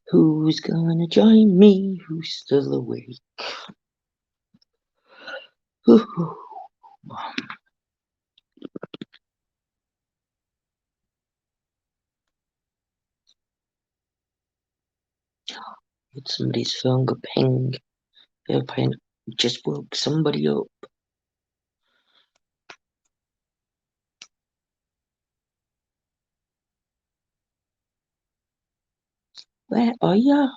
Who's gonna join me? Who's still awake? Ooh, did somebody's phone go ping? Airplane just woke somebody up. Where are you?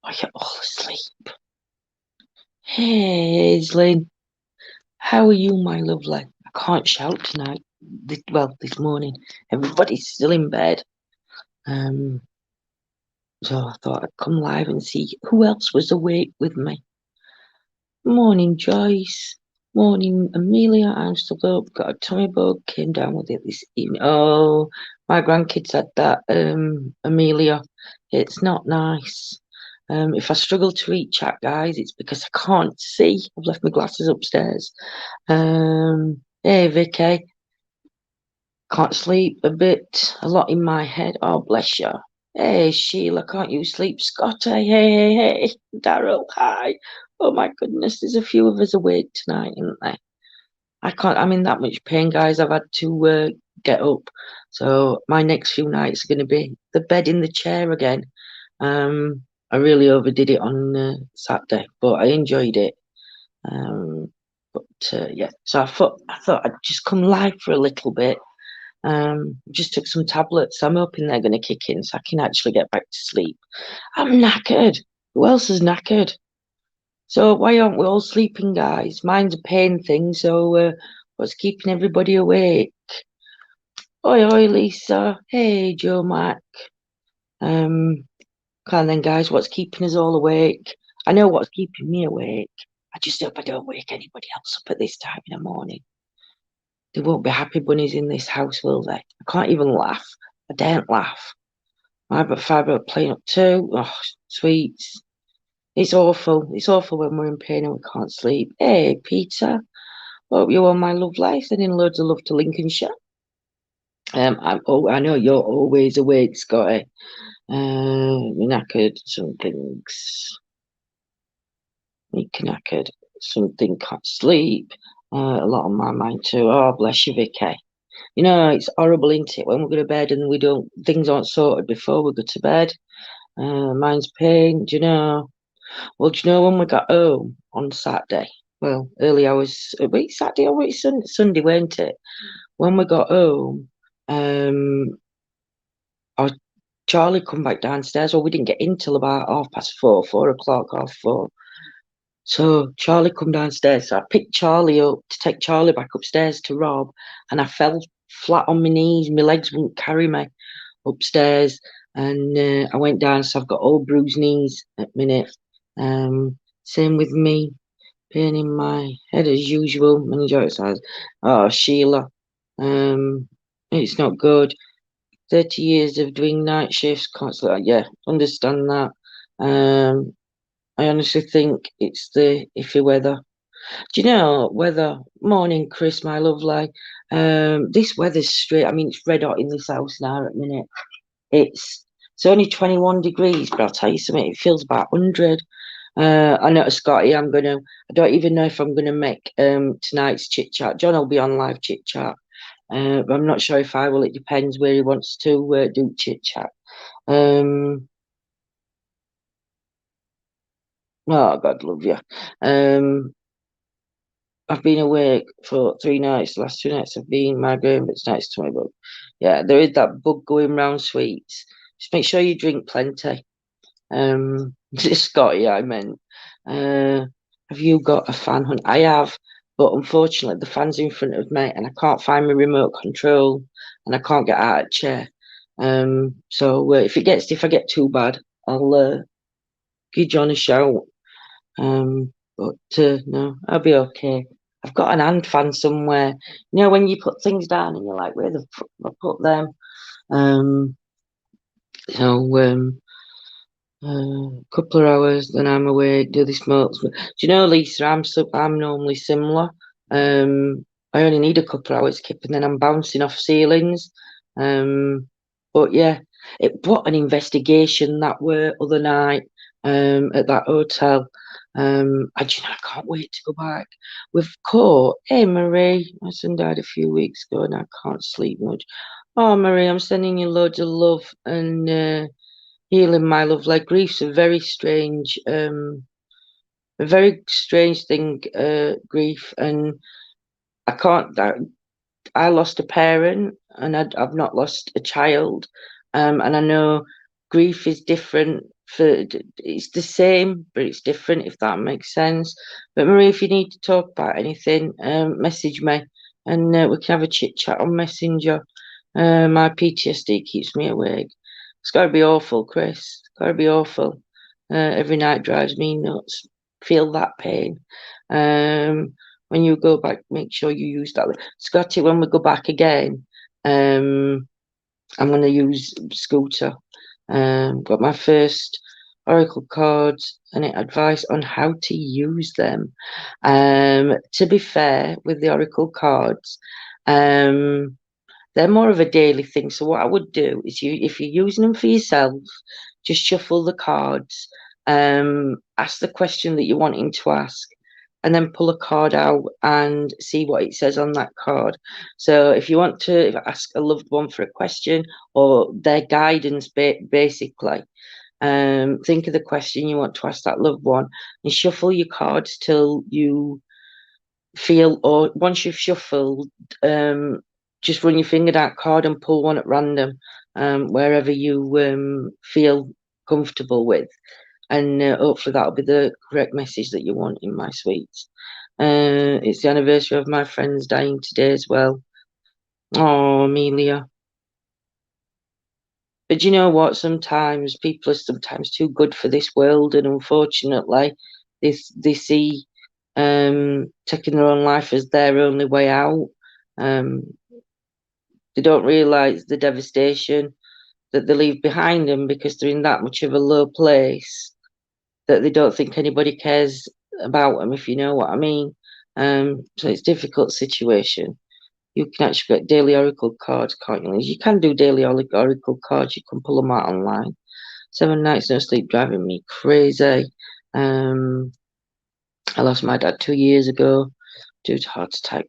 Are you all asleep? Hey, Aislinn. How are you, my lovely? I can't shout tonight. This morning. Everybody's still in bed. So I thought I'd come live and see who else was awake with me. Morning, Joyce. Morning, Amelia. I'm still up. Got a tummy bug. Came down with it this evening. Oh, my grandkids had that. Amelia. It's not nice. If I struggle to eat chat, guys, it's because I can't see. I've left my glasses upstairs. Hey, Vicky. Can't sleep a lot in my head. Oh, bless you. Hey, Sheila, can't you sleep? Scotty, hey. Daryl, hi. Oh, my goodness, there's a few of us awake tonight, isn't there? I'm in that much pain, guys. I've had to get up. So my next few nights are going to be the bed in the chair again. I really overdid it on Saturday, but I enjoyed it. Yeah, so I thought I'd just come live for a little bit. Just took some tablets. I'm hoping they're going to kick in so I can actually get back to sleep. I'm knackered. Who else is knackered? So why aren't we all sleeping, guys? Mine's a pain thing. So what's keeping everybody awake? Oi, oi, Lisa. Hey, Joe Mac. Um, Come on then, guys. What's keeping us all awake? I know what's keeping me awake. I just hope I don't wake anybody else up at this time in the morning. There won't be happy bunnies in this house, will they? I can't even laugh. I daren't laugh. Fibre playing up too. Oh, sweets. It's awful. It's awful when we're in pain and we can't sleep. Hey, Peter. Hope you're on my love life. Sending loads of love to Lincolnshire. I know you're always awake, Scotty. Knackered. Some things. Me knackered. Something can't sleep. A lot on my mind too. Oh, bless you, Vicky. You know, it's horrible, isn't it, when we go to bed and things aren't sorted before we go to bed. Mine's pain, do you know? Well, do you know when we got home on Saturday? Well, early hours, wait, Saturday or wait, Sunday, weren't it? When we got home, um, our Charlie come back downstairs. Well, we didn't get in till about 4:30, 4 o'clock, 4:30. So Charlie come downstairs. So I picked Charlie up to take Charlie back upstairs to Rob, and I fell flat on my knees. My legs wouldn't carry me upstairs, and I went down. So I've got all bruised knees at minute. Same with me, pain in my head as usual. Meningitis. Oh, Sheila, it's not good. 30 years of doing night shifts, can't sleep. Yeah, understand that. I honestly think it's the iffy weather. Do you know weather? Morning, Chris, my lovely. This weather's straight. I mean, it's red hot in this house now at the minute. It's only 21 degrees, but I'll tell you something, it feels about 100. I know, Scotty, I don't even know if I'm gonna make tonight's chit chat. John will be on live chit chat. But I'm not sure if I will. It depends where he wants to do chit chat. Oh, God love you. I've been awake for 3 nights. The last 2 nights have been migraine, but tonight's tummy bug. Yeah, there is that bug going round sweets. Just make sure you drink plenty. Scotty, I meant. Uh, have you got a fan hunt? I have, but unfortunately, the fan's in front of me, and I can't find my remote control, and I can't get out of the chair. So if I get too bad, I'll give John a shout. But no, I'll be okay. I've got an hand fan somewhere. You know when you put things down and you're like, where the fuck did I put them? Um, so couple of hours, then I'm awake, do the smokes. Do you know, Lisa, I'm normally similar. I only need a couple of hours, Kip, and then I'm bouncing off ceilings. Um, But yeah, what an investigation that were other night at that hotel. I can't wait to go back. We've caught, hey Marie, my son died a few weeks ago and I can't sleep much. Oh Marie, I'm sending you loads of love and healing, my love. Like grief's a very strange thing, grief, and I can't. I lost a parent and I've not lost a child. And I know grief is different it's the same, but it's different, if that makes sense. But Marie, if you need to talk about anything, message me and we can have a chit chat on Messenger. My PTSD keeps me awake. It's got to be awful, Chris. It's got to be awful. Every night drives me nuts. Feel that pain. When you go back, make sure you use that. Scotty, when we go back again, I'm going to use Scooter. Got my first Oracle cards and advice on how to use them. To be fair, with the Oracle cards, they're more of a daily thing. So what I would do is if you're using them for yourself, just shuffle the cards, ask the question that you're wanting to ask, and then pull a card out and see what it says on that card. So if you want to ask a loved one for a question or their guidance, basically, think of the question you want to ask that loved one and shuffle your cards till you feel, or once you've shuffled, just run your finger that card and pull one at random, wherever you feel comfortable with. And hopefully that'll be the correct message that you want in my sweets. It's the anniversary of my friend's dying today as well. Oh, Amelia. But you know what? Sometimes people are sometimes too good for this world, and unfortunately, they see taking their own life as their only way out. Um, they don't realise the devastation that they leave behind them because they're in that much of a low place that they don't think anybody cares about them, if you know what I mean. So it's a difficult situation. You can actually get daily oracle cards, can't you? You can do daily oracle cards. You can pull them out online. 7 nights no sleep driving me crazy. I lost my dad 2 years ago due to heart attack.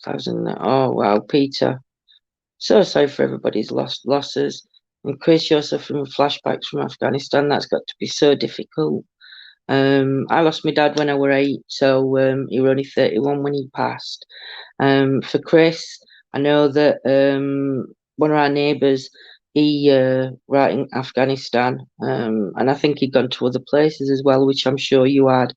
2000. Oh wow, Peter. So sorry for everybody's losses. And Chris, you're suffering with flashbacks from Afghanistan. That's got to be so difficult. I lost my dad when I was 8, so he was only 31 when he passed. For Chris, I know that one of our neighbours, he right in Afghanistan, and I think he'd gone to other places as well, which I'm sure you had,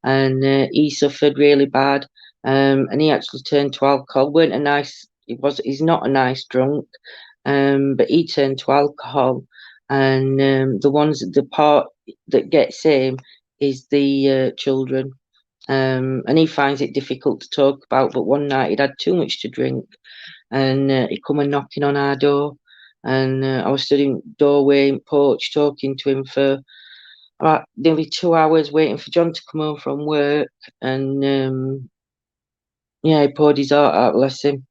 and he suffered really bad, and he actually turned to alcohol. weren't a nice He's not a nice drunk, but he turned to alcohol, and the part that gets him is the children. And he finds it difficult to talk about. But one night he'd had too much to drink, and he come and knocking on our door, and I was stood in doorway in porch talking to him for about nearly 2 hours, waiting for John to come home from work, and yeah, he poured his heart out, bless him.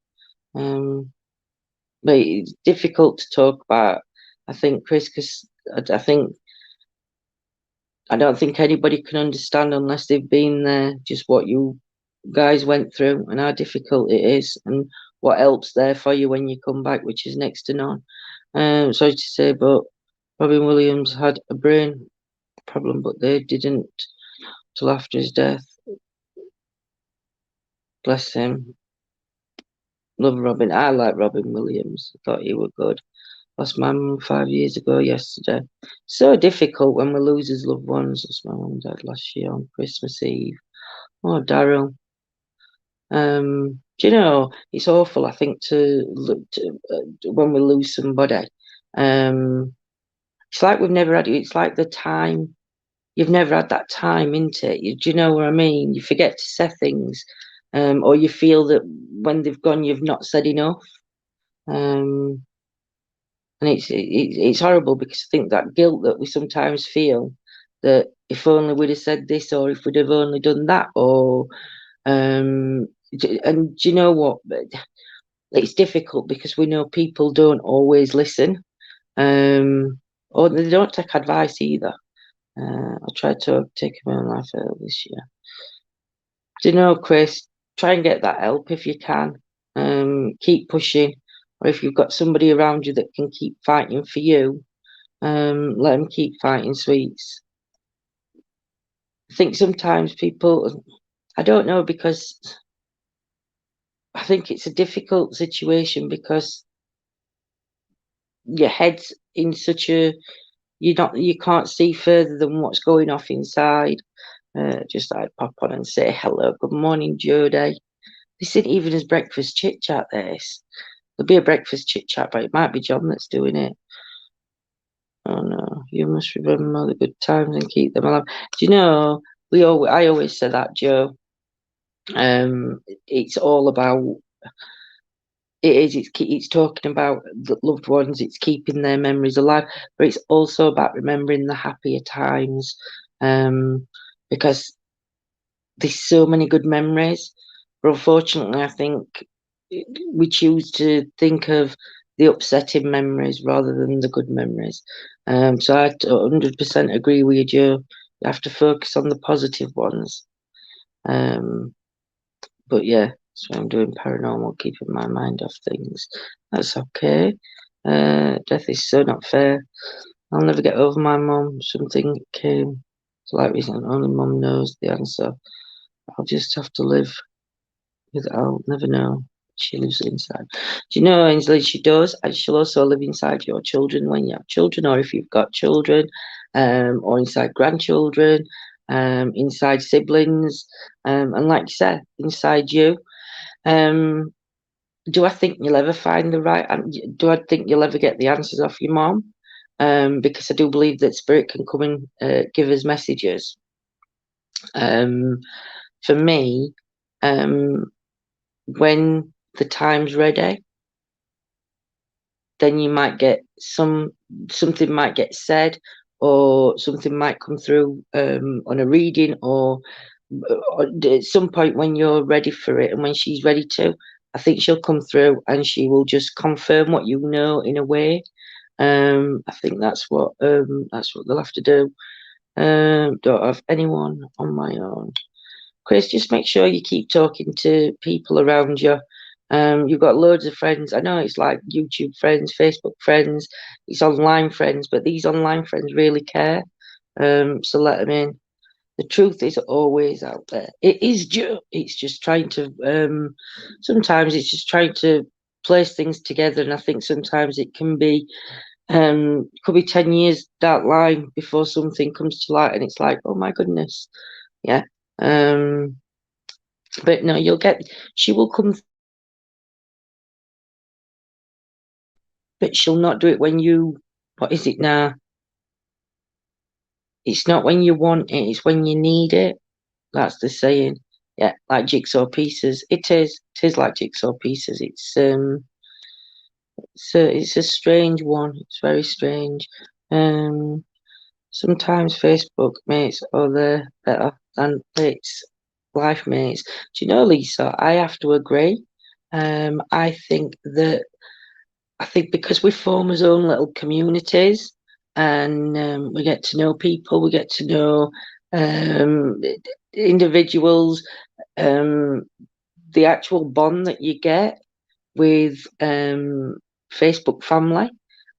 But it's difficult to talk about, I think, Chris, because I don't think anybody can understand unless they've been there, just what you guys went through and how difficult it is, and what help's there for you when you come back, which is next to none. Sorry to say, but Robin Williams had a brain problem, but they didn't till after his death. Bless him. Love Robin. I like Robin Williams. I thought he was good. Lost my mum 5 years ago yesterday. So difficult when we lose his loved ones. Lost my mum and dad last year on Christmas Eve. Oh, Daryl. Do you know, it's awful, I think, to look to, when we lose somebody. It's like we've never had it. It's like the time, you've never had that time, isn't it? Do you know what I mean? You forget to say things, or you feel that when they've gone, you've not said enough. Um, and it's horrible because I think that guilt that we sometimes feel, that if only we'd have said this, or if we'd have only done that, or and do you know what? It's difficult because we know people don't always listen. Or they don't take advice either. I tried to take my own life earlier this year. Do you know, Chris? Try and get that help if you can. Keep pushing, or if you've got somebody around you that can keep fighting for you, let them keep fighting, sweets. I think sometimes people, I don't know, because I think it's a difficult situation because your head's in such a you can't see further than what's going off inside. Just like pop on and say hello, good morning, Jodie. This isn't even as breakfast chit chat. There'll be a breakfast chit chat, but it might be John that's doing it. Oh no, you must remember the good times and keep them alive. Do you know? I always say that, Joe. It's all about it's talking about the loved ones, it's keeping their memories alive, but it's also about remembering the happier times, because there's so many good memories. But unfortunately, I think we choose to think of the upsetting memories rather than the good memories. So I 100% agree with you, Joe. You have to focus on the positive ones. But yeah, so I'm doing paranormal, keeping my mind off things. That's okay. Death is so not fair. I'll never get over my mum. Something came to light recently. Only mum knows the answer. I'll just have to live with it. I'll never know. She lives inside. Do you know, Ainsley, she does, and she'll also live inside your children when you have children, or if you've got children, or inside grandchildren, inside siblings, and like you said, inside you. Um, do I think you'll ever find the right? Do I think you'll ever get the answers off your mom? Because I do believe that spirit can come and give us messages. Um, for me, um, when the time's ready, then you might get something might get said, or something might come through on a reading, or at some point when you're ready for it and when she's ready to, I think she'll come through and she will just confirm what you know in a way. I think that's what they'll have to do. Don't have anyone on my own. Chris, just make sure you keep talking to people around you. You've got loads of friends. I know it's like YouTube friends, Facebook friends, it's online friends, but these online friends really care. So let them in. The truth is always out there. It's just trying to. Sometimes it's just trying to place things together, and I think sometimes it can be. Could be 10 years down the line before something comes to light, and it's like, oh my goodness, yeah. Um, but no, you'll get. She will come, but she'll not do it when you. What is it now? It's not when you want it; it's when you need it. That's the saying. Yeah, like jigsaw pieces. It is. It is like jigsaw pieces. It's a strange one. It's very strange. Um, Sometimes Facebook mates are there better than its life mates. Do you know, Lisa? I have to agree. I think that I think because we form our own little communities, and we get to know people, we get to know um, individuals, um, the actual bond that you get with Facebook family,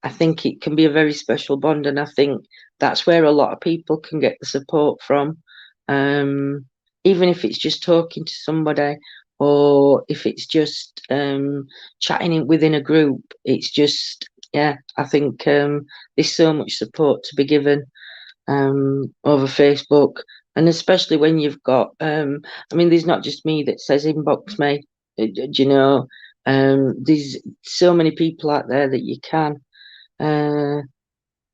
I think it can be a very special bond, and I think that's where a lot of people can get the support from. Um, Even if it's just talking to somebody, or if it's just chatting within a group, it's just yeah. I think there's so much support to be given over Facebook, and especially when you've got. I mean, there's not just me that says inbox me. Do you know? There's so many people out there that you can. Uh,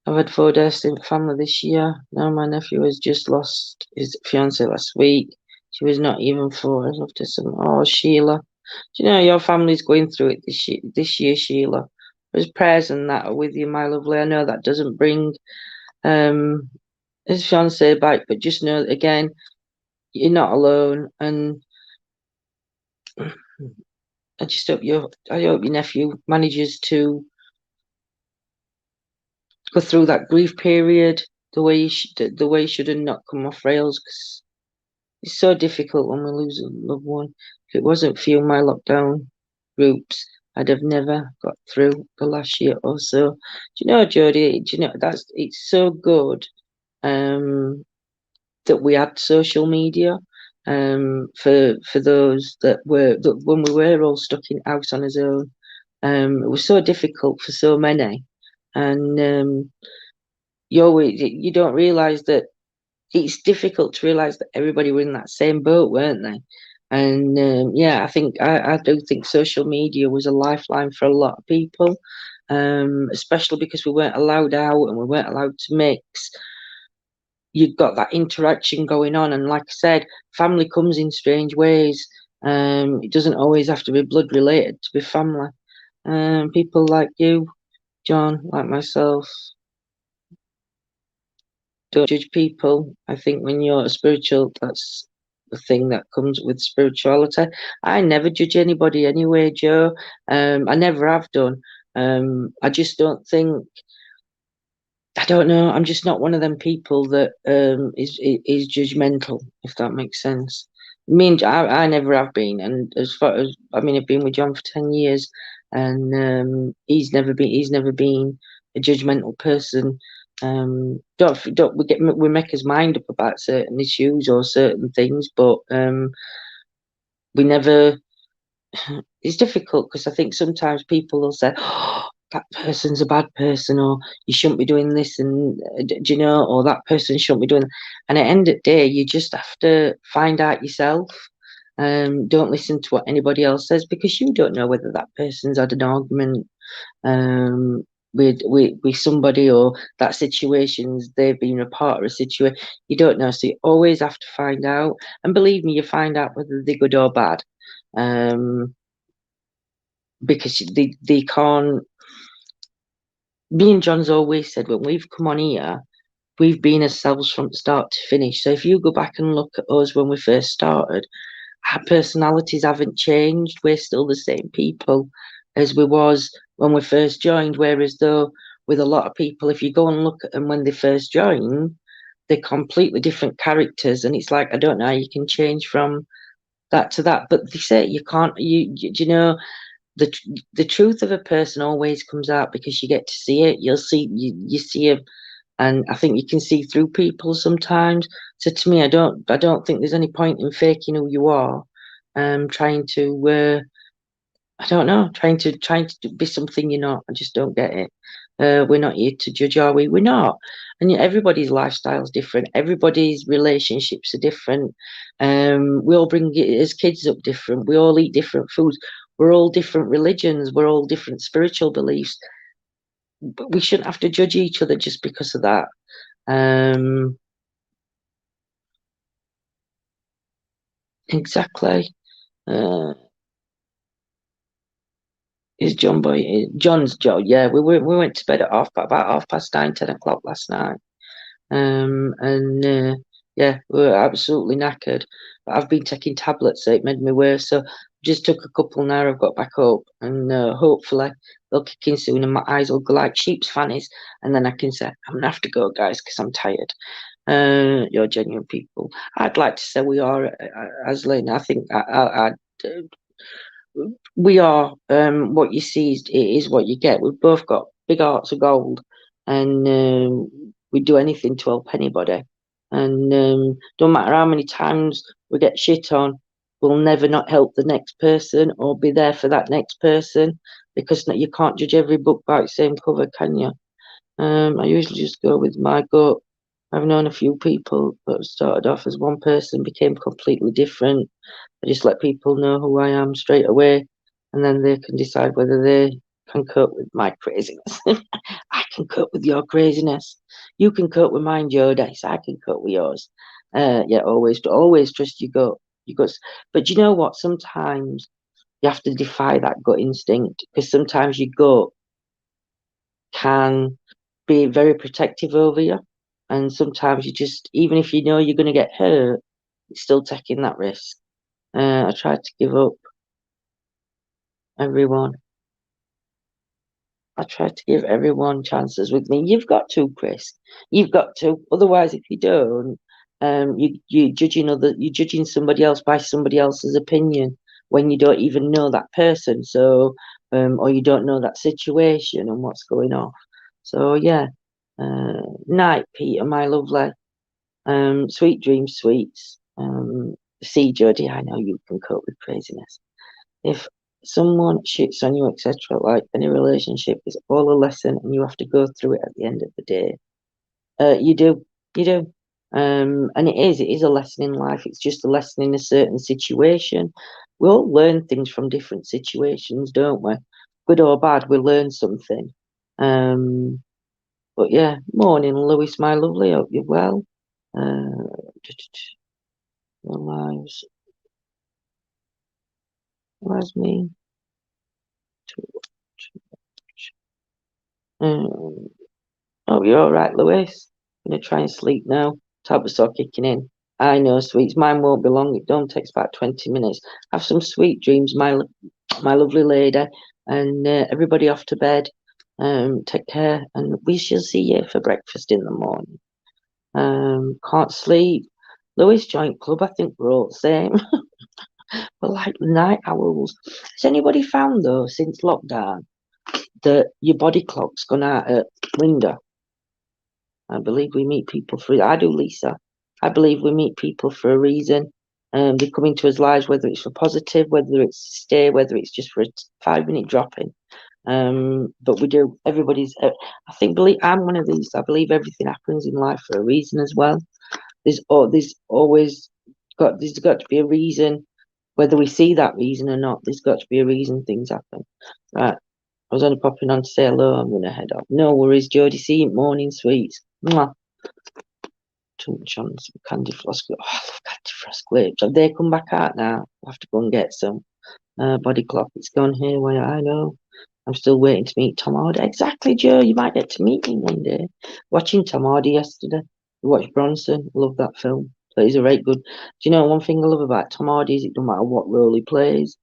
I've had 4 deaths in family this year. Now my nephew has just lost his fiance last week. She was not even 4. I love to some. Oh, Sheila. Do you know your family's going through it this year, Sheila? There's prayers and that are with you, my lovely. I know that doesn't bring um his fiance back, but just know that, again, you're not alone. And I hope your nephew manages to go through that grief period the way you should have not come off rails, because it's so difficult when we lose a loved one. If it wasn't for my lockdown groups, I'd have never got through the last year or so. Do you know, Jodie? Do you know it's so good that we had social media for those that when we were all stuck in house on our own. It was so difficult for so many, and you don't realise that it's difficult to realise that everybody were in that same boat, weren't they? And yeah, I do think social media was a lifeline for a lot of people, especially because we weren't allowed out and we weren't allowed to mix. You've got that interaction going on, and like I said, family comes in strange ways. It doesn't always have to be blood related to be family. People like you, John, like myself, don't judge people. I think when you're spiritual, that's the thing that comes with spirituality. I never judge anybody anyway, Joe. I never have done. I just don't think. I don't know. I'm just not one of them people that is judgmental, if that makes sense. I never have been, and as far as I mean, I've been with John for 10 years, and he's never been a judgmental person. Don't we make his mind up about certain issues or certain things, but we never. It's difficult because I think sometimes people will say, "Oh, that person's a bad person," or "You shouldn't be doing this," and do you know, or "That person shouldn't be doing." And at the end of the day, you just have to find out yourself. Don't listen to what anybody else says, because you don't know whether that person's had an argument um, with somebody, or that situation's they've been a part of a situation. You don't know, so you always have to find out. And believe me, you find out whether they're good or bad. Um, because they can't. Me and John's always said when we've come on here, we've been ourselves from start to finish. So if you go back and look at us when we first started, our personalities haven't changed. We're still the same people as we was when we first joined. Whereas though with a lot of people, if you go and look at them when they first joined, they're completely different characters, and it's like I don't know how you can change from that to that. But they say you can't. You know the the truth of a person always comes out because you get to see it. You see it, and I think you can see through people sometimes. So to me, I don't think there's any point in faking who you are, trying to I don't know, trying to be something you're not. I just don't get it. We're not here to judge, are we? We're not. And yet everybody's lifestyle is different. Everybody's relationships are different. We all bring as kids up different. We all eat different foods. We're all different religions. We're all different spiritual beliefs. But we shouldn't have to judge each other just because of that. Um, exactly. Uh, is John boy? John's Joe. Yeah, we went to bed at about 9, 10 o'clock last night. And yeah, we were absolutely knackered. But I've been taking tablets, so it made me worse. So just took a couple now. I've got back up, and hopefully they'll kick in soon, and my eyes will go like sheep's fannies, and then I can say I'm gonna have to go, guys, because I'm tired. You're genuine people. I'd like to say we are, Aslin. I think we are. What you see is what you get. We've both got big hearts of gold, and we'd do anything to help anybody. And don't matter how many times we get shit on, we'll never not help the next person or be there for that next person, because you can't judge every book by its same cover, can you? I usually just go with my gut. I've known a few people that started off as one person, became completely different. I just let people know who I am straight away, and then they can decide whether they can cope with my craziness. I can cope with your craziness. You can cope with mine, Jodie. So I can cope with yours. Yeah, always trust your gut. Your guts. But you know what? Sometimes you have to defy that gut instinct, because sometimes your gut can be very protective over you, and sometimes you just, even if you know you're going to get hurt, you're still taking that risk. I tried to give up everyone. I try to give everyone chances with me. You've got to, Chris. You've got to. Otherwise, if you don't, you're judging somebody else by somebody else's opinion when you don't even know that person. So, or you don't know that situation and what's going on. So yeah. Night, Peter, my lovely. Sweet dreams, sweets. See, Jodie, I know you can cope with craziness. If someone shits on you, etc., like any relationship, is all a lesson, and you have to go through it at the end of the day. You do, you do. And it is a lesson in life. It's just a lesson in a certain situation. We all learn things from different situations, don't we? Good or bad, we learn something. Um, but yeah, morning, Lewis, my lovely. Hope you're well. Your lives me. Um, oh, you're all right, Lewis. I'm gonna try and sleep now. Tablets are kicking in. I know, sweets. Mine won't be long. It don't takes about 20 minutes. Have some sweet dreams, my lovely lady, and everybody off to bed. Take care, and we shall see you for breakfast in the morning. Can't sleep. Lewis Joint Club. I think we're all the same. We're like night owls. Has anybody found though since lockdown that your body clock's gone out at window? I believe we meet people for. I do, Lisa. I believe we meet people for a reason. They come into our lives, whether it's for positive, whether it's to stay, whether it's just for a 5 minute drop in. But we do. Everybody's. I think. Believe I'm one of these. I believe everything happens in life for a reason as well. There's always got. There's got to be a reason, whether we see that reason or not. There's got to be a reason things happen. Right. I was only popping on to say hello. I'm going to head off. No worries, Jodie. See you morning, sweets. Mwah. Too much on some candy floss. Oh, I love candy floss clips. Have they come back out now? I have to go and get some. Body clock. It's gone here. Where I know. I'm still waiting to meet Tom Hardy. Exactly, Joe. You might get to meet him one day. Watching Tom Hardy yesterday. We watched Bronson. Love that film. Plays a right good. Do you know one thing I love about Tom Hardy is it doesn't matter what role he plays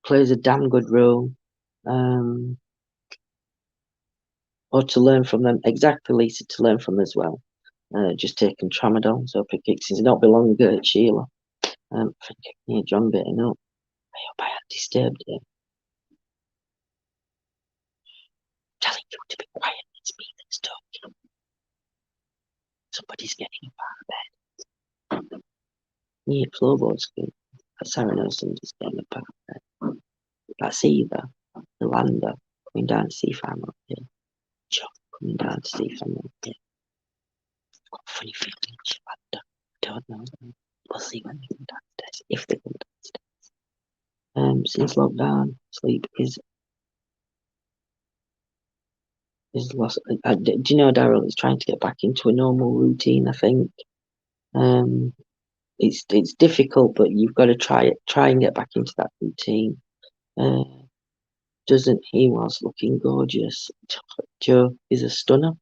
a damn good role. Or to learn from them. Exactly, Lisa, to learn from as well. Just taking tramadol, so it kicks in. Not belong to Sheila. For kicking John bitten up. I hope I had disturbed him. Telling you to be quiet. It's me that's talking. Somebody's getting up out of bed. Yeah, floorboard's good. Sarah knows somebody's getting up out of bed. That's either Yolanda coming down to see if I'm up here. John coming down to see if I'm up here. I've got a funny feeling Yolanda. I don't know. We'll see when they come downstairs. If they come downstairs. Since lockdown, sleep is lost. Do you know Daryl is trying to get back into a normal routine? I think it's difficult, but you've got to try and get back into that routine. Doesn't he? Was looking gorgeous. Joe is a stunner.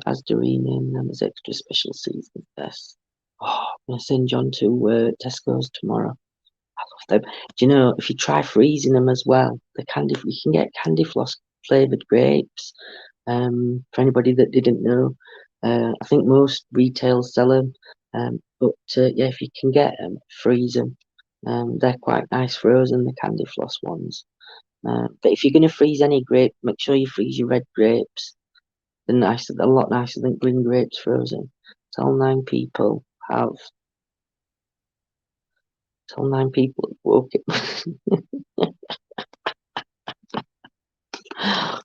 As Doreen in there's extra special season. Yes. Oh, I'm gonna send John to Tesco's tomorrow. I love them. Do you know if you try freezing them as well, you can get candy floss flavored grapes. For anybody that didn't know, I think most retailers sell them. But yeah, if you can get them, freeze them. They're quite nice frozen, the candy floss ones. But if you're going to freeze any grape, make sure you freeze your red grapes. They're nicer, a lot nicer than green grapes frozen. Tell 9 people have. Tell 9 people have woke it. Oh,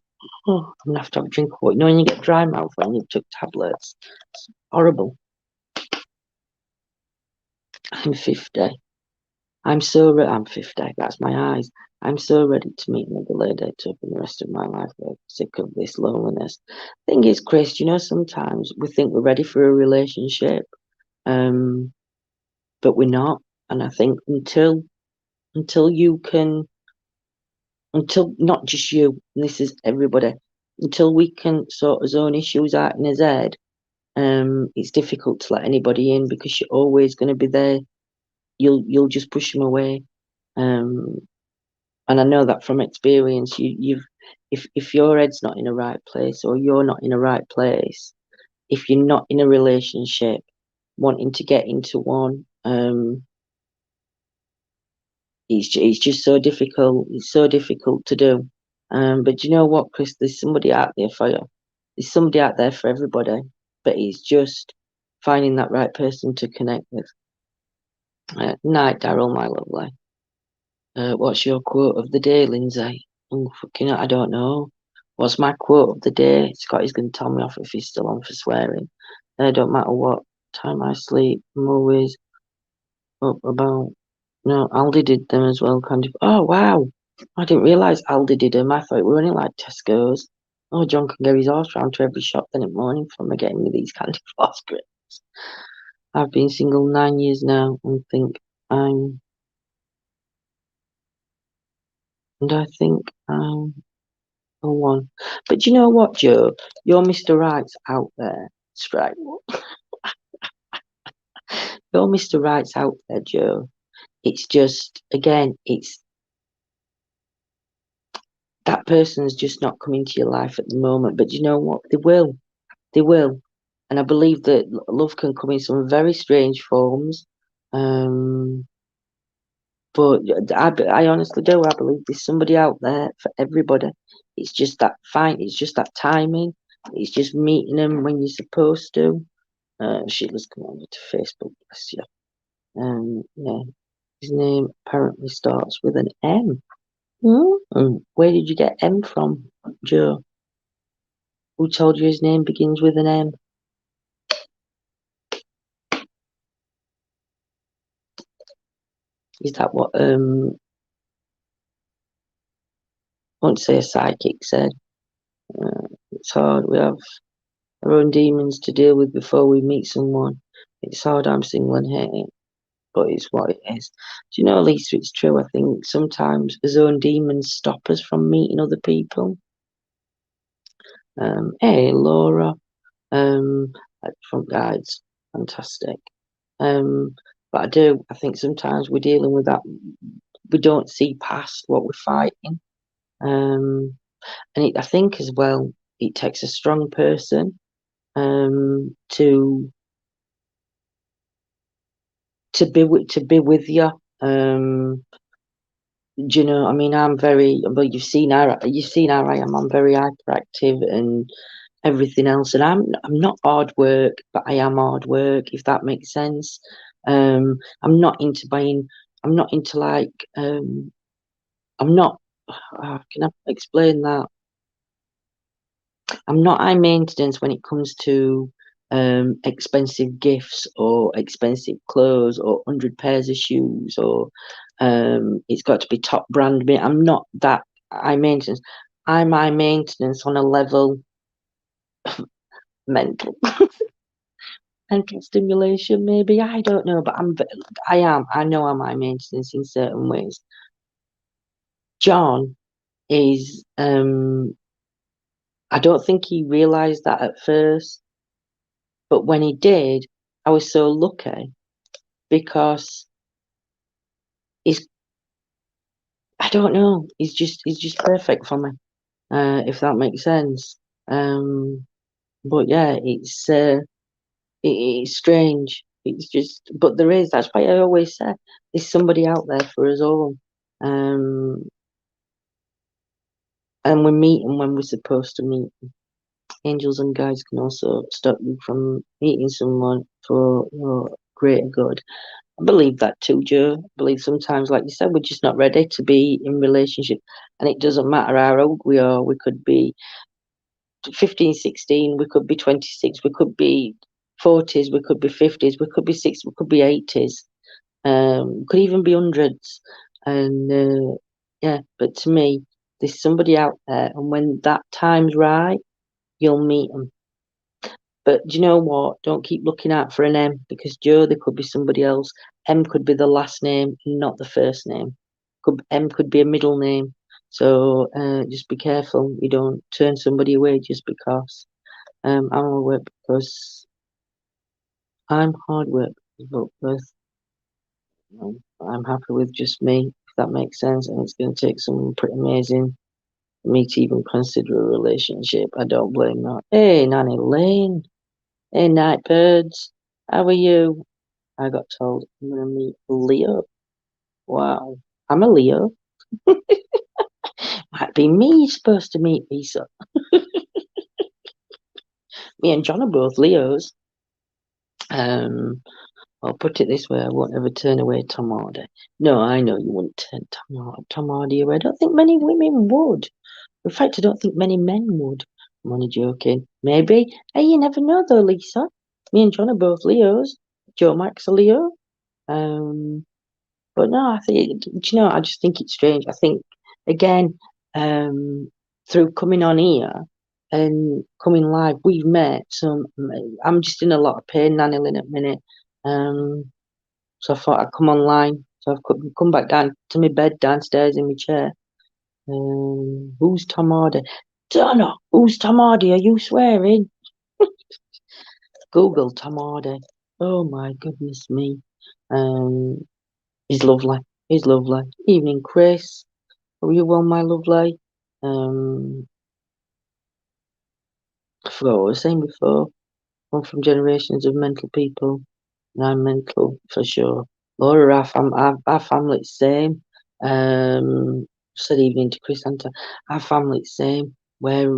I'm gonna have to have a drink of water. You know when you get dry mouth when you took tablets? It's horrible. I'm 50. I'm 50. That's my eyes. I'm so ready to meet another lady to open the rest of my life. I'm sick of this loneliness. Thing is, Chris, you know, sometimes we think we're ready for a relationship, but we're not. And I think until you can, until not just you, and this is everybody, until we can sort our own issues out in his head, it's difficult to let anybody in because you're always going to be there. You'll just push them away. And I know that from experience. If your head's not in a right place or you're not in a right place, if you're not in a relationship, wanting to get into one, it's just so difficult. It's so difficult to do. But you know what, Chris? There's somebody out there for you. There's somebody out there for everybody. But it's just finding that right person to connect with. Night, Daryl, my lovely. What's your quote of the day, Lindsay? Oh, fucking hell, I don't know. What's my quote of the day? Scotty's going to tell me off if he's still on for swearing. Don't matter what time I sleep, I'm always up about. No, Aldi did them as well. Candy. Oh, wow. I didn't realise Aldi did them. I thought we were only like Tesco's. Oh, John can get his horse round to every shop then in the morning from me getting me these candy floss grips. I've been single 9 years now and I think I'm the one. But you know what, Joe? You're Mr. Right's out there. Strike. You're Mr. Right's out there, Joe. It's just, again, it's that person's just not coming to your life at the moment. But you know what? They will. They will. And I believe that love can come in some very strange forms. Um, but I honestly do. I believe there's somebody out there for everybody. It's just that fine. It's just that timing. It's just meeting them when you're supposed to. Sheila's come over to Facebook. Bless you. Yeah. His name apparently starts with an M. Where did you get M from, Joe? Who told you his name begins with an M? Is that what I won't say a psychic said? It's hard. We have our own demons to deal with before we meet someone. It's hard. I'm single and hate it, but it's what it is. Do you know, Lisa? It's true. I think sometimes his own demons stop us from meeting other people. Hey, Laura. Front guides, fantastic. But I do. I think sometimes we're dealing with that. We don't see past what we're fighting. And I think as well, it takes a strong person to be with you. Do you know? I mean, I'm very. Well, you've seen how I am. I'm very hyperactive and everything else, and I'm not hard work, but I am hard work. If that makes sense. I'm not into buying. I'm not into like. I'm not. Can I explain that? I'm not high maintenance when it comes to expensive gifts or expensive clothes or 100 pairs of shoes or it's got to be top brand. I'm not that high maintenance. I'm high maintenance on a level mental mental stimulation maybe. I don't know, but I know I'm high maintenance in certain ways. John is I don't think he realised that at first, but when he did, I was so lucky because he's I don't know, he's just perfect for me, if that makes sense. But yeah, it's strange. It's just, but that's why I always say there's somebody out there for us all. Um, and we're meeting when we're supposed to meet. Angels and guides can also stop you from meeting someone for your greater good. I believe that too, Joe. I believe sometimes, like you said, we're just not ready to be in relationship. And it doesn't matter how old we are. We could be 15, 16, we could be 26, we could be 40s, we could be 50s, we could be 60s, we could be 80s, could even be hundreds. And yeah, but to me, there's somebody out there, and when that time's right, you'll meet them. But do you know what? Don't keep looking out for an M because Joe, there could be somebody else. M could be the last name, not the first name. M could be a middle name. So just be careful. You don't turn somebody away just because. I'm hard work because I'm hard work. But I'm happy with just me. If that makes sense. And it's going to take someone pretty amazing for me to even consider a relationship. I don't blame that. Hey, Nanny Lane. Hey, night birds. How are you? I got told I'm going to meet Leo. Wow. I'm a Leo. Might be me supposed to meet Lisa. Me and John are both Leos. Um, I'll put it this way, I won't ever turn away Tom Hardy. No, I know you wouldn't turn Tom Hardy away. I don't think many women would. In fact, I don't think many men would. I'm only joking. Maybe. Hey, you never know though, Lisa. Me and John are both Leos. Joe Max a Leo. Um, but no, I think, do you know, I just think it's strange. I think, again, um, through coming on here and coming live, we've met some. I'm just in a lot of pain, Nanny Lynn, at the minute. Um, so I thought I'd come online. So I've come back down to my bed downstairs in my chair. Who's Tom Hardy? Don't know. Who's Tom Hardy? Are you swearing? Google Tom Hardy. Oh my goodness me. Um, he's lovely. He's lovely. Evening, Chris. Are you well, my lovely? Um, I forgot what I was saying before. One from generations of mental people. And I'm mental for sure. Laura, our family's same. Said evening to Chris Hunter. Our family's same. We're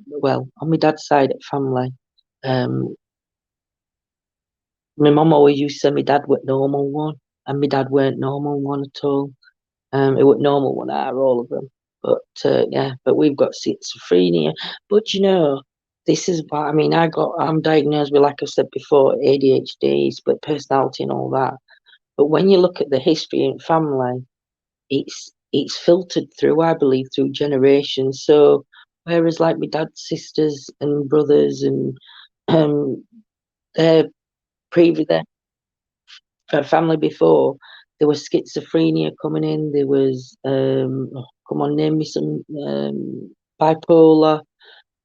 well, on my dad's side of family, um, my mum always used to say my dad was normal one, and my dad weren't normal one at all. It was normal one out of all of them. But yeah, but we've got schizophrenia. But you know, this is what I mean. I'm diagnosed with, like I said before, ADHD, split personality, and all that. But when you look at the history in family, it's filtered through, I believe, through generations. So whereas like my dad's sisters and brothers and their previous family before, there was schizophrenia coming in. There was oh, come on, name me some bipolar.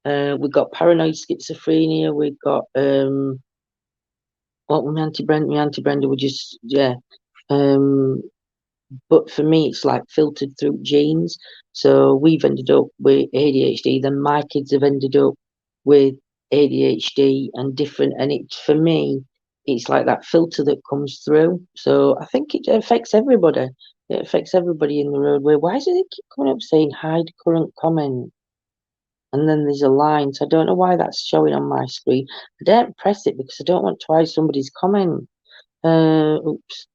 We got paranoid schizophrenia. We got what my auntie Brenda. My auntie Brenda would just yeah. Um, but for me, it's like filtered through genes. So we've ended up with ADHD. Then my kids have ended up with ADHD and different. And it for me, it's like that filter that comes through. So I think it affects everybody. It affects everybody in the roadway. Why does it keep coming up saying hide current comment? And then there's a line. So I don't know why that's showing on my screen. I don't press it because I don't want to hide somebody's comment. Oops.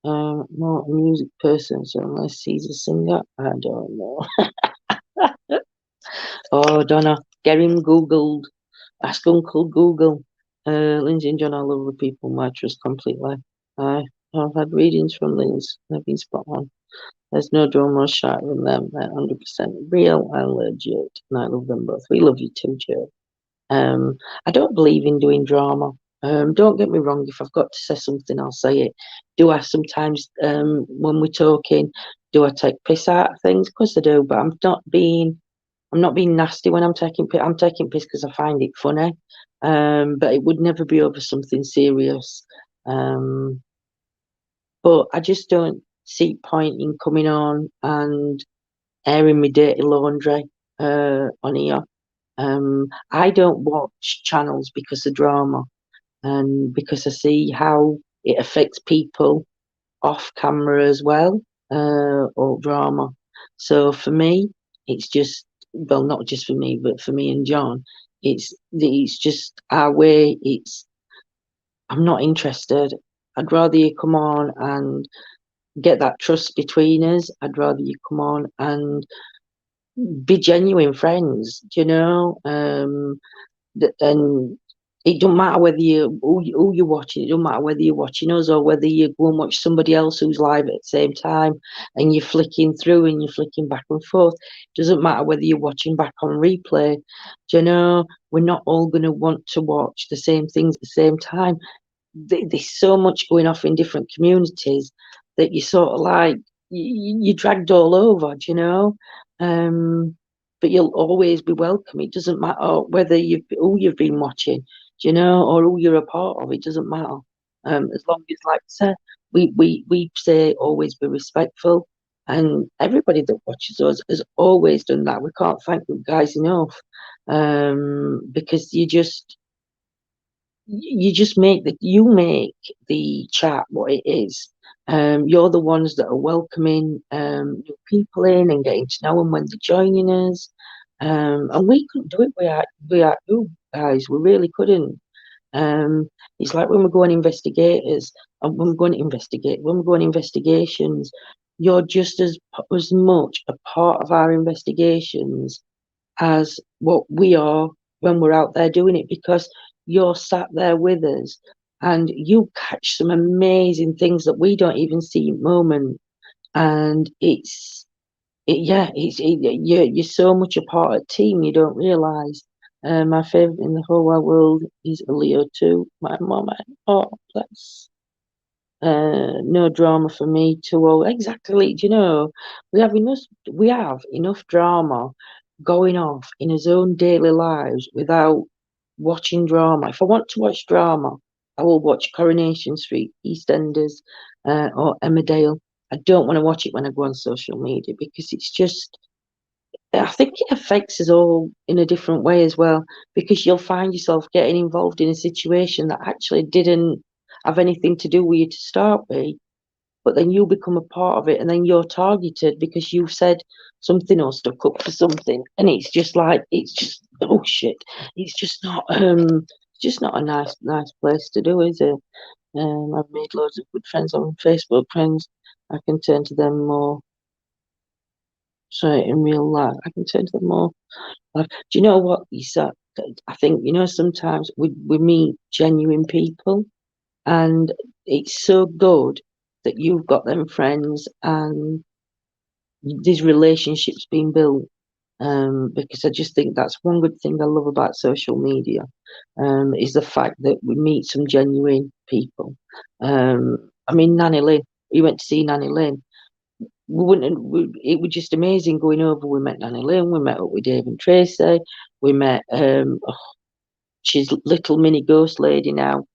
Not a music person, so unless he's a singer, I don't know. Oh, Donna, get him Googled. Ask Uncle Google. Lindsay and John, I love the people. My trust completely. I've had readings from Linz. They've been spot on. There's no drama or shot from them. They're 100% real and legit. And I love them both. We love you too, Joe. I don't believe in doing drama. Don't get me wrong. If I've got to say something, I'll say it. Do I sometimes, when we're talking, do I take piss out of things? Of course I do, but I'm not being nasty when I'm taking piss. I'm taking piss because I find it funny. But it would never be over something serious. Um, but I just don't see point in coming on and airing my dirty laundry on here. I don't watch channels because of drama and because I see how it affects people off camera as well, or drama. So for me, it's just well, not just for me, but for me and John, it's just our way. It's I'm not interested. I'd rather you come on and get that trust between us. I'd rather you come on and be genuine friends, and it don't matter whether who you're watching. It don't matter whether you're watching us or whether you go and watch somebody else who's live at the same time, and you're flicking through and you're flicking back and forth. It doesn't matter whether you're watching back on replay. We're not all going to want to watch the same things at the same time. There's so much going off in different communities that you sort of like you're dragged all over, um, but you'll always be welcome. It doesn't matter whether who you've been watching, or who you're a part of. It doesn't matter. As long as, like I said, we say always be respectful. And everybody that watches us has always done that. We can't thank you guys enough, because you just make the chat what it is. You're the ones that are welcoming new people in and getting to know them when they're joining us. And we couldn't do it without you guys. We really couldn't. Um, it's like when we're going investigators, and when we're going investigations, you're just as much a part of our investigations as what we are when we're out there doing it, because you're sat there with us and you catch some amazing things that we don't even see at the moment. And yeah, you're so much a part of the team you don't realise. My favourite in the whole wide world is a Leo too. My mum, oh, bless. No drama for me too. Oh, exactly. Do you know, we have enough drama going off in his own daily lives without watching drama. If I want to watch drama, I will watch Coronation Street, EastEnders, or Emmerdale. I don't want to watch it when I go on social media because it's just, I think it affects us all in a different way as well, because you'll find yourself getting involved in a situation that actually didn't have anything to do with you to start with, but then you become a part of it and then you're targeted because you've said something or stuck up for something. And it's just like, it's just, oh shit. It's just not a nice place to do, is it? I've made loads of good friends on Facebook, friends I can turn to them more. So in real life, I can turn to them more. Like, do you know what you said? I think, sometimes we meet genuine people, and it's so good that you've got them friends and these relationships being built. Because I just think that's one good thing I love about social media, is the fact that we meet some genuine people. I mean, Nanny Lynn, we went to see Nanny Lynn. We wouldn't. It was just amazing going over. We met Nanny Lynn. We met up with Dave and Tracy. We met. She's little mini ghost lady now.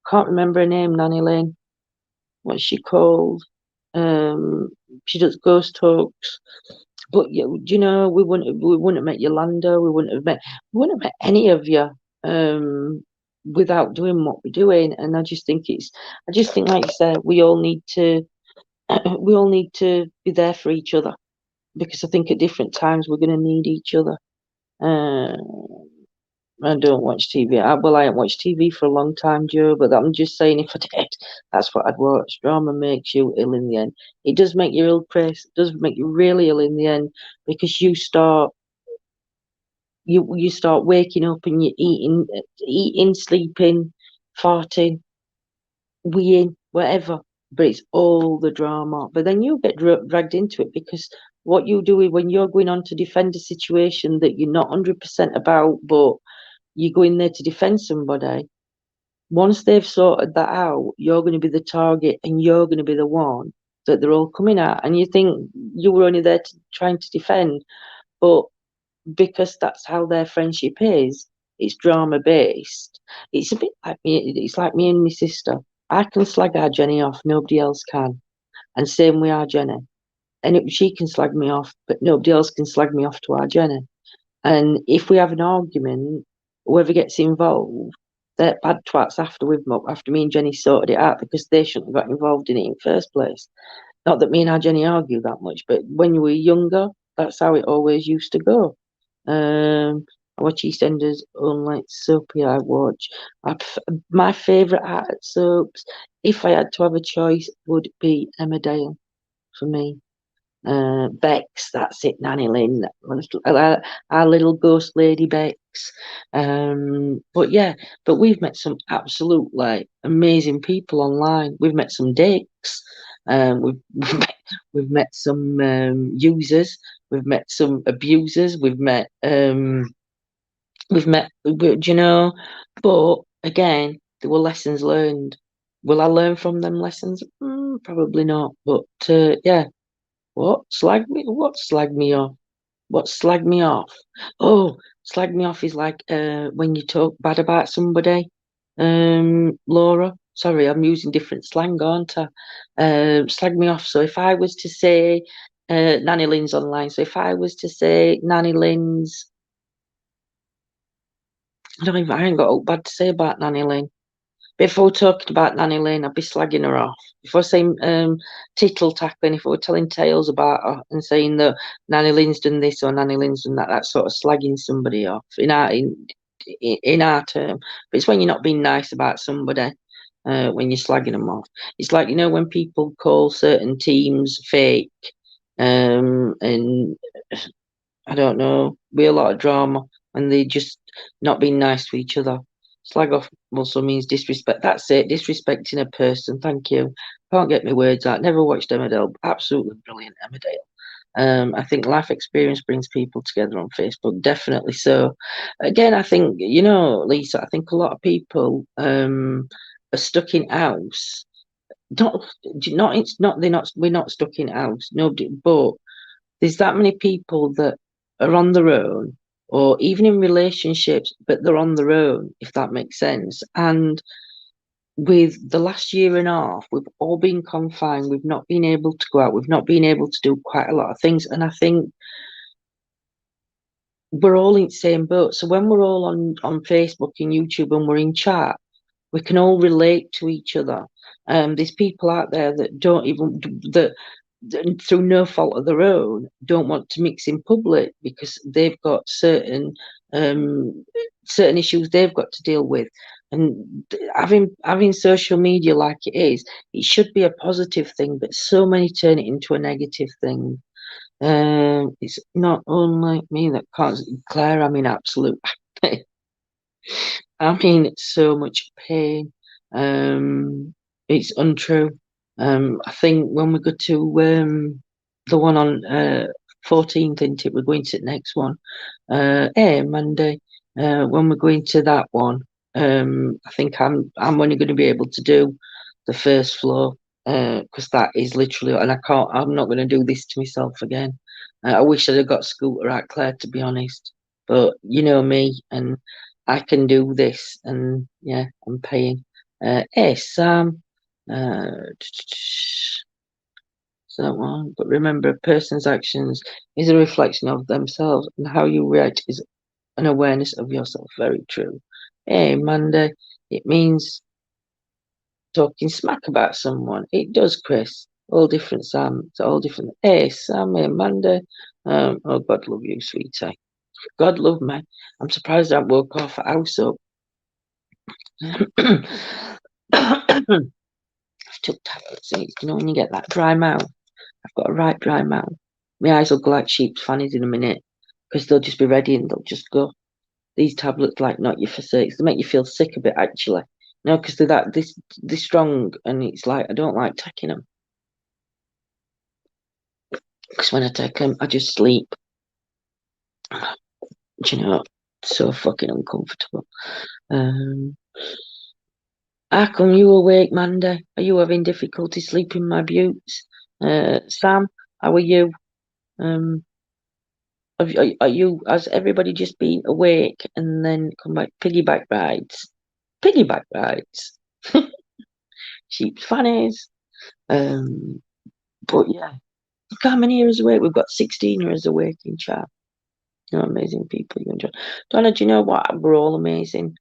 Can't remember her name. Nanny Lynn. What's she called? Um, she does ghost talks. But yeah, we wouldn't have met Yolanda. We wouldn't have met any of you, without doing what we're doing. And I just think, like you said, we all need to we all need to be there for each other, because I think at different times we're going to need each other. Uh, I don't watch TV. Well, I haven't watched TV for a long time, Joe, but I'm just saying, if I did, that's what I'd watch. Drama makes you ill in the end. It does make you ill, Chris. It does make you really ill in the end, because you start waking up and you're eating, sleeping, farting, weeing, whatever. But it's all the drama. But then you get dragged into it, because what you do is, when you're going on to defend a situation that you're not 100% about, but you go in there to defend somebody, once they've sorted that out, you're going to be the target and you're going to be the one that they're all coming at. And you think you were only there trying to defend, but because that's how their friendship is, it's drama based. It's a bit like me. It's like me and my sister. I can slag our Jenny off, nobody else can. And same with our Jenny. And she can slag me off, but nobody else can slag me off to our Jenny. And if we have an argument, whoever gets involved, they're bad twats after me and Jenny sorted it out, because they shouldn't have got involved in it in the first place. Not that me and our Jenny argue that much, but when you were younger, that's how it always used to go. I watch EastEnders only soapy. I watch. My favourite art soaps, if I had to have a choice, would be Emmerdale for me. Bex, that's it, Nanny Lynn, our little ghost lady Bex. But yeah, but we've met some absolutely amazing people online. We've met some dicks. We've met some users. We've met some abusers. Do you know? But again, there were lessons learned. Will I learn from them lessons? Probably not. But yeah, what slag me off? What slag me off? Oh, slag me off is like when you talk bad about somebody. Laura. Sorry, I'm using different slang, aren't I? Slag me off. So if I was to say Nanny Lynn's online. So if I was to say Nanny Lynn's, I ain't got all bad to say about Nanny Lynn. Before talking about Nanny Lynn, I'd be slagging her off. If I was saying tittle tackling, if I were telling tales about her and saying that Nanny Lynn's done this or Nanny Lynn's done that, that's sort of slagging somebody off in our term. But it's when you're not being nice about somebody, when you're slagging them off. It's like, when people call certain teams fake, and I don't know, be a lot of drama and they just not being nice to each other. Slag off also means disrespect. That's it, disrespecting a person. Thank you. Can't get my words out. Never watched Emmerdale. Absolutely brilliant Emmerdale. I think life experience brings people together on Facebook. Definitely so. Again, I think, Lisa, I think a lot of people are stuck in house. Not it's not they're not we're not stuck in house. Nobody, but there's that many people that are on their own or even in relationships, but they're on their own, if that makes sense. And with the last year and a half, we've all been confined. We've not been able to go out. We've not been able to do quite a lot of things. And I think we're all in the same boat. So when we're all on Facebook and YouTube and we're in chat, we can all relate to each other. There's people out there that don't even that through no fault of their own don't want to mix in public because they've got certain issues they've got to deal with. And having social media like it is, it should be a positive thing, but so many turn it into a negative thing. It's not unlike me that can't Claire. I'm in absolute I mean, it's so much pain. It's untrue. I think when we go to the one on 14th, isn't it? We're going to the next one. Monday. When we're going to that one, I think I'm only going to be able to do the first floor because that is literally, and I can't. I'm not going to do this to myself again. I wish I'd have got Scooter out, Claire, to be honest. But you know me, and I can do this, and yeah, I'm paying. Hey, Sam. So that one. But remember, a person's actions is a reflection of themselves, and how you react is an awareness of yourself. Very true. Hey, Monday. It means talking smack about someone. It does, Chris. All different, Sam. It's all different. Hey, Sam. Hey, Monday. Oh, God love you, sweetie. God love me. I'm surprised I woke off a house up. I've took tablets. When you get that dry mouth, I've got a right dry mouth. My eyes will go like sheep's fannies in a minute because they'll just be ready and they'll just go. These tablets like not you for six. They make you feel sick a bit actually. No, because they're strong and it's like I don't like taking them because when I take them, I just sleep. So fucking uncomfortable. How come you awake, Mandy? Are you having difficulty sleeping, my beauts? Sam, how are you? Are you? Has everybody just been awake and then come back? Piggyback rides, piggyback rides, sheep fannies. But yeah, look how many years awake. We've got 16 years awake in chat. Amazing people. You and John. Donna, do you know what? We're all amazing.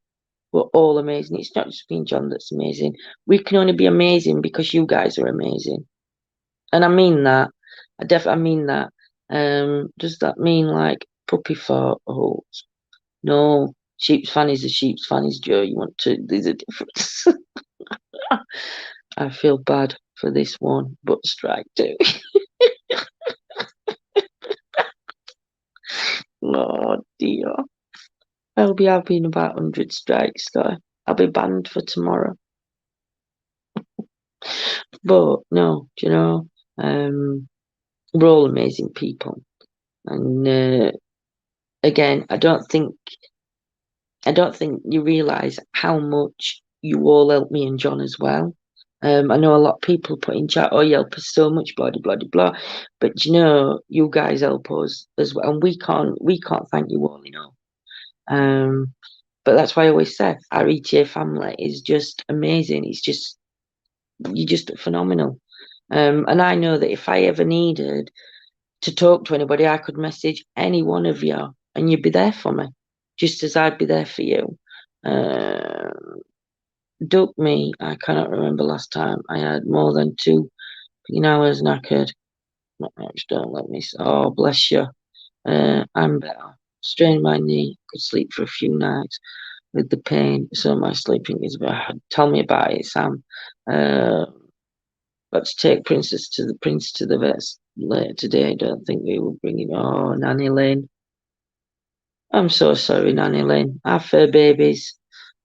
We're all amazing. It's not just being John that's amazing. We can only be amazing because you guys are amazing. And I mean that. I mean that. Does that mean like puppy fart holes? No. Sheep's fannies are sheep's fannies, Joe. You want to, there's a difference. I feel bad for this one, but strike two. Oh dear. I'll be having about 100 strikes, though. I'll be banned for tomorrow. But no, we're all amazing people. And again, I don't think you realise how much you all help me and John as well. I know a lot of people put in chat, oh, you help us so much, blah, blah, blah, blah. But you guys help us as well. And we can't thank you all enough. But that's why I always say our ETA family is just amazing. You're just phenomenal. And I know that if I ever needed to talk to anybody, I could message any one of you and you'd be there for me, just as I'd be there for you. Uh, Duck me, I cannot remember last time I had more than 2 hours knackered. Not much, don't let me. Oh, bless you. I'm better. Strained my knee, could sleep for a few nights with the pain, so my sleeping is bad. Tell me about it, Sam. Uh, let's take Prince to the vets later today. I don't think we will bring it. Oh, Nanny Lane. I'm so sorry, Nanny Lane. Our fur babies,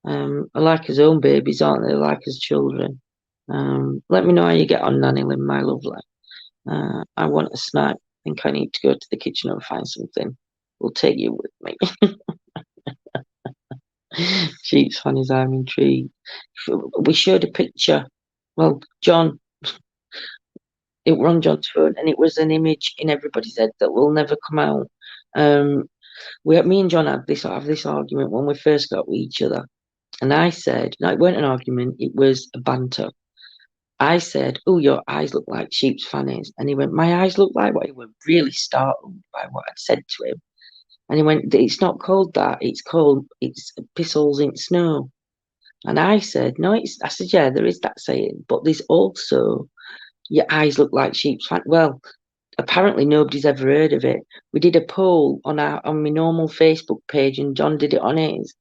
are like his own babies, aren't they? Like his children. Let me know how you get on, Nanny Lynn, my lovely. I want a snack. I think I need to go to the kitchen and find something. We'll take you with me. Sheep's funnies, I'm intrigued. We showed a picture. Well, John, it were on John's phone, and it was an image in everybody's head that will never come out. Me and John had this argument when we first got with each other, and I said, no, it weren't an argument; it was a banter. I said, "Oh, your eyes look like sheep's fannies," and he went, "My eyes look like what?" He was really startled by what I'd said to him, and he went, "It's not called that. It's pistils in snow." And I said, "No, it's." I said, "Yeah, there is that saying, but there's also your eyes look like sheep's fannies." Well, apparently nobody's ever heard of it. We did a poll on my normal Facebook page, and John did it on his,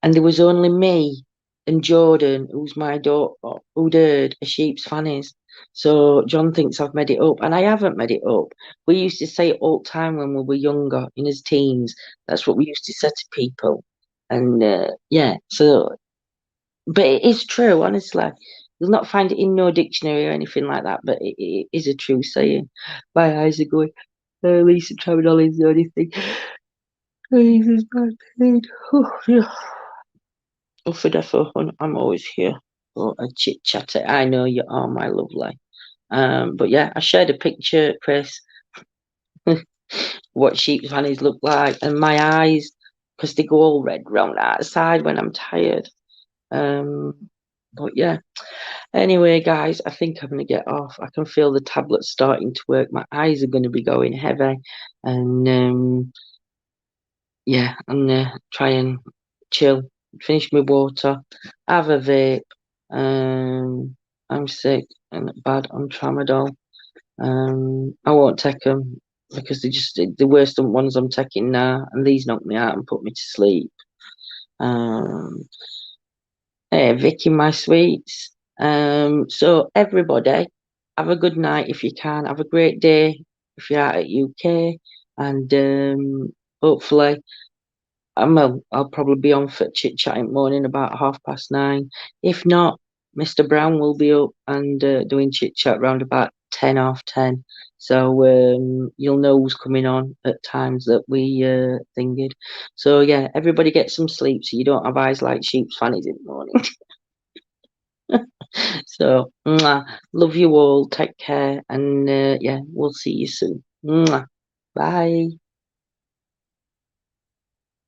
and there was only me and Jordan, who's my daughter, who'd heard a sheep's fannies. So John thinks I've made it up, and I haven't made it up. We used to say it all the time when we were younger, in his teens. That's what we used to say to people. And yeah, so, but it is true, honestly. You'll not find it in no dictionary or anything like that, but it is a true saying. My eyes are going, Lisa Tramadol is the only thing. Lisa's my pain. Oh, yeah. Oh, for defo, I'm always here for a chit chat. I know you are, my lovely. But yeah, I shared a picture, Chris, what sheep's fannies look like, and my eyes, because they go all red round outside when I'm tired. But yeah. Anyway, guys, I think I'm gonna get off. I can feel the tablet starting to work. My eyes are gonna be going heavy, and yeah, I'm gonna try and chill, finish my water, have a vape. I'm sick and bad on tramadol. I won't take them because they're just the worst ones I'm taking now, and these knock me out and put me to sleep. Um, hey, Vicky, my sweets. So everybody, have a good night if you can. Have a great day if you're out at UK, and hopefully I'll probably be on for chit chatting morning about 9:30. If not, Mr. Brown will be up and doing chit chat round about 10:30. So you'll know who's coming on at times that we thingied. So yeah, everybody get some sleep so you don't have eyes like sheep's fannies in the morning. So love you all. Take care, and yeah, we'll see you soon. Bye.